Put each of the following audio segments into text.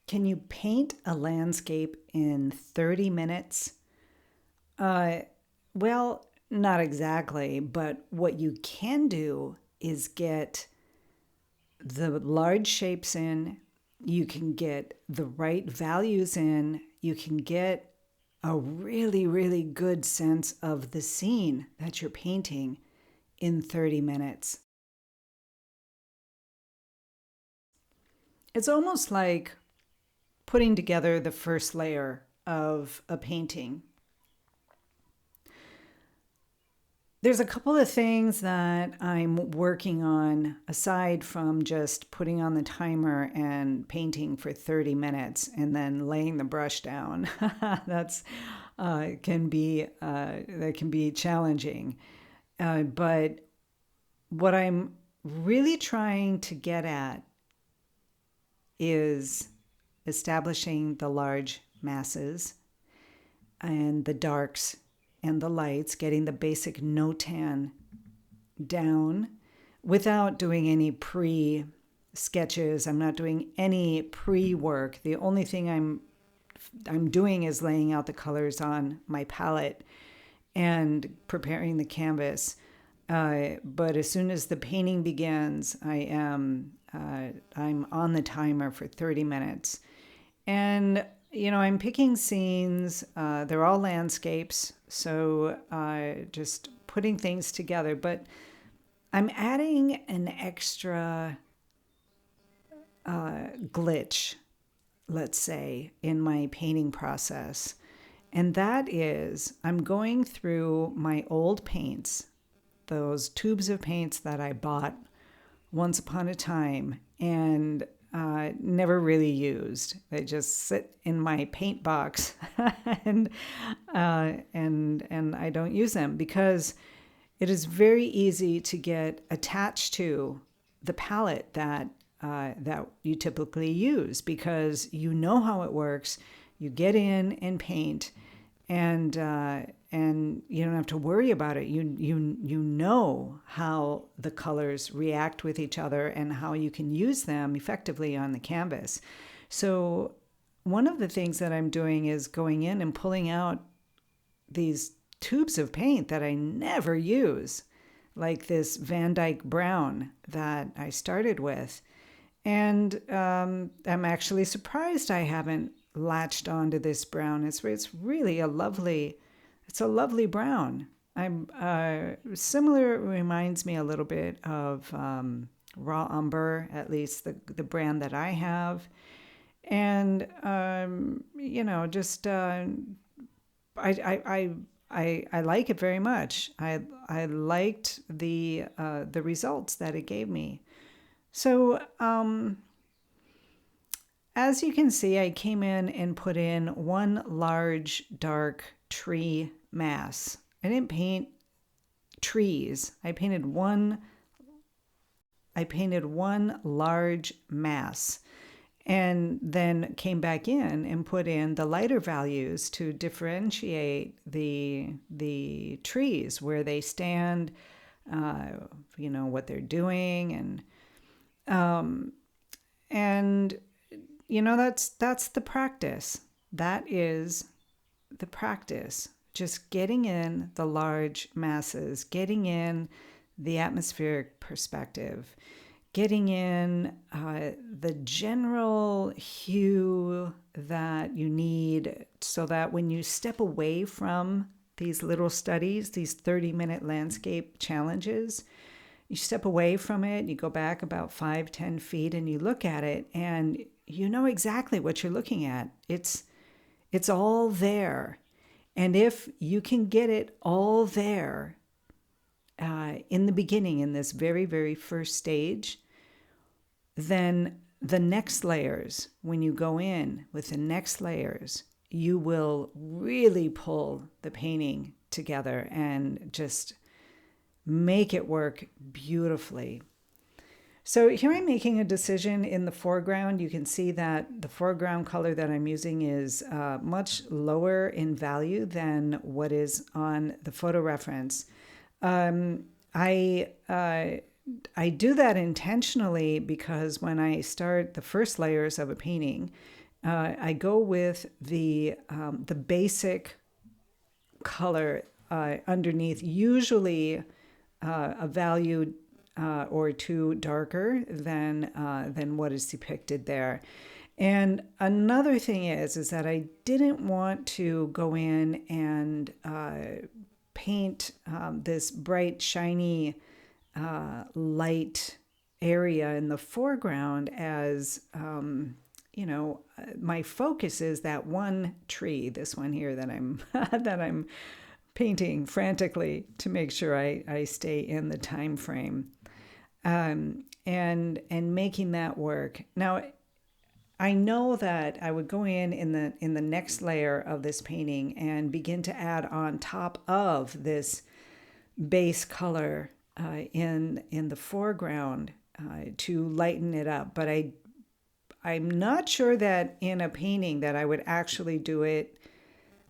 Can you paint a landscape in 30 minutes? Uh, well, not exactly, but what you can do is get the large shapes in, you can get the right values in, you can get a really, really good sense of the scene that you're painting in 30 minutes. It's almost like putting together the first layer of a painting. There's a couple of things that I'm working on aside from just putting on the timer and painting for 30 minutes and then laying the brush down. That's that can be challenging. But what I'm really trying to get at is establishing the large masses and the darks and the lights, getting the basic no tan down without doing any pre sketches. I'm not doing any pre work. The only thing I'm doing is laying out the colors on my palette and preparing the canvas. But as soon as the painting begins, I'm on the timer for 30 minutes. And I'm picking scenes. They're all landscapes, so just putting things together. But I'm adding an extra glitch, let's say, in my painting process. And that is, I'm going through my old paints, those tubes of paints that I bought once upon a time and never really used. They just sit in my paint box, and I don't use them because it is very easy to get attached to the palette that you typically use because you know how it works. You get in and paint, and you don't have to worry about it. You know how the colors react with each other and how you can use them effectively on the canvas. So one of the things that I'm doing is going in and pulling out these tubes of paint that I never use, like this Dyke Brown that I started with. And I'm actually surprised I haven't latched onto this brown. It's really a lovely brown. I'm similar. Reminds me a little bit of raw umber, at least the brand that I have, and just I like it very much. I liked the results that it gave me. So as you can see, I came in and put in one large dark tree mass. I didn't paint trees. I painted one large mass and then came back in and put in the lighter values to differentiate the trees, where they stand, what they're doing, and that's the practice. That is the practice. Just getting in the large masses, getting in the atmospheric perspective, getting in the general hue that you need so that when you step away from these little studies, these 30-minute landscape challenges, you step away from it, you go back about 5-10 feet and you look at it and you know exactly what you're looking at. It's all there. And if you can get it all there in the beginning, in this very, very first stage, then the next layers, when you go in with the next layers, you will really pull the painting together and just make it work beautifully. So here I'm making a decision in the foreground. You can see that the foreground color that I'm using is much lower in value than what is on the photo reference. I do that intentionally because when I start the first layers of a painting, I go with the basic color underneath, usually a value or two darker than what is depicted there. And another thing is that I didn't want to go in and paint this bright, shiny, light area in the foreground as, my focus is that one tree, this one here that I'm that I'm painting frantically to make sure I stay in the time frame, and making that work. Now, I know that I would go in the next layer of this painting and begin to add on top of this base color in the foreground to lighten it up. But I'm not sure that in a painting that I would actually do it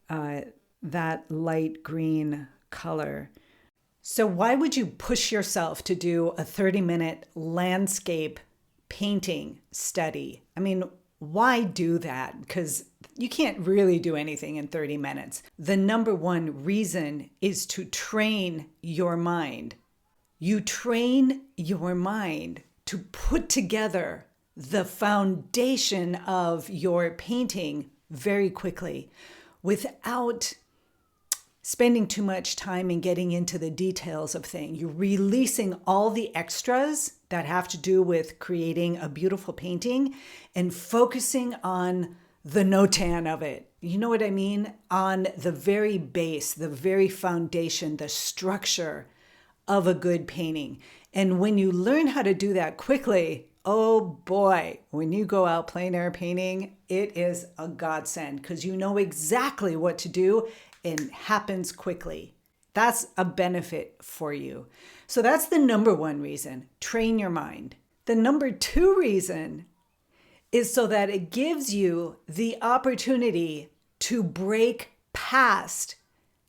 that light green color. So why would you push yourself to do a 30-minute landscape painting study? I mean, why do that? Because you can't really do anything in 30 minutes. The number one reason is to train your mind. You train your mind to put together the foundation of your painting very quickly without spending too much time in getting into the details of things. You're releasing all the extras that have to do with creating a beautiful painting and focusing on the notan of it. You know what I mean? On the very base, the very foundation, the structure of a good painting. And when you learn how to do that quickly, oh boy, when you go out plein air painting, it is a godsend because you know exactly what to do and happens quickly. That's a benefit for you. So that's the number one reason, train your mind. The number two reason is so that it gives you the opportunity to break past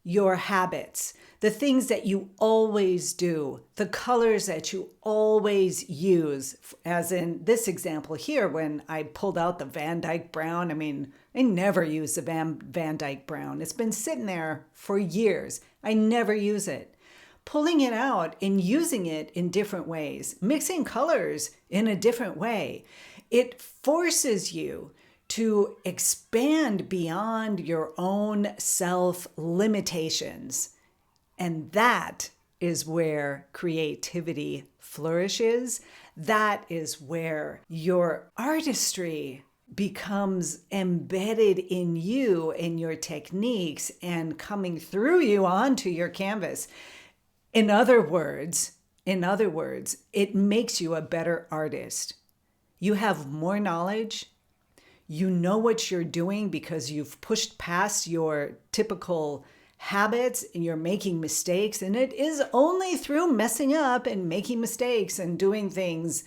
your habits, the things that you always do, the colors that you always use, as in this example here, when I pulled out the Dyke Brown. I mean, I never use the Van Dyke Brown. It's been sitting there for years. I never use it. Pulling it out and using it in different ways, mixing colors in a different way, it forces you to expand beyond your own self limitations. And that is where creativity flourishes. That is where your artistry becomes embedded in you and your techniques and coming through you onto your canvas. In other words, it makes you a better artist. You have more knowledge. You know what you're doing because you've pushed past your typical habits and you're making mistakes. And it is only through messing up and making mistakes and doing things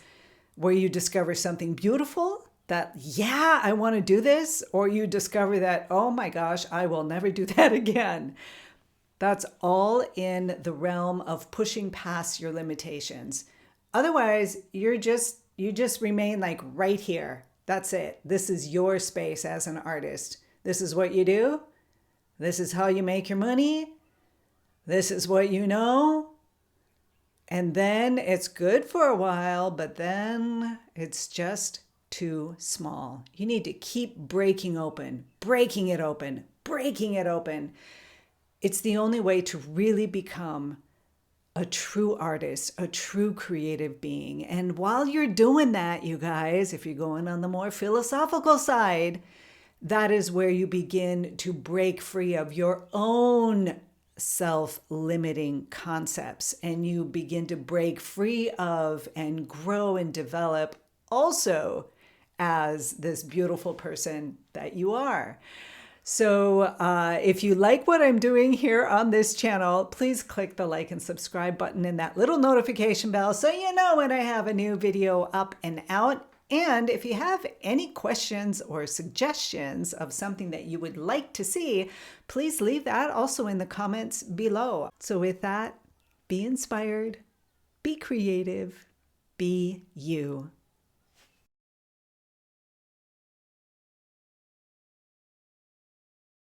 where you discover something beautiful that, yeah, I want to do this, or you discover that, oh my gosh, I will never do that again. That's all in the realm of pushing past your limitations. Otherwise, you just remain like right here. That's it. This is your space as an artist. This is what you do. This is how you make your money. This is what you know. And then it's good for a while, but then it's just too small. You need to keep breaking it open. It's the only way to really become a true artist, a true creative being. And while you're doing that, you guys, if you're going on the more philosophical side, that is where you begin to break free of your own self-limiting concepts. And you begin to break free of and grow and develop also as this beautiful person that you are. So if you like what I'm doing here on this channel, please click the like and subscribe button and that little notification bell so you know when I have a new video up and out. And if you have any questions or suggestions of something that you would like to see, please leave that also in the comments below. So with that, be inspired, be creative, be you.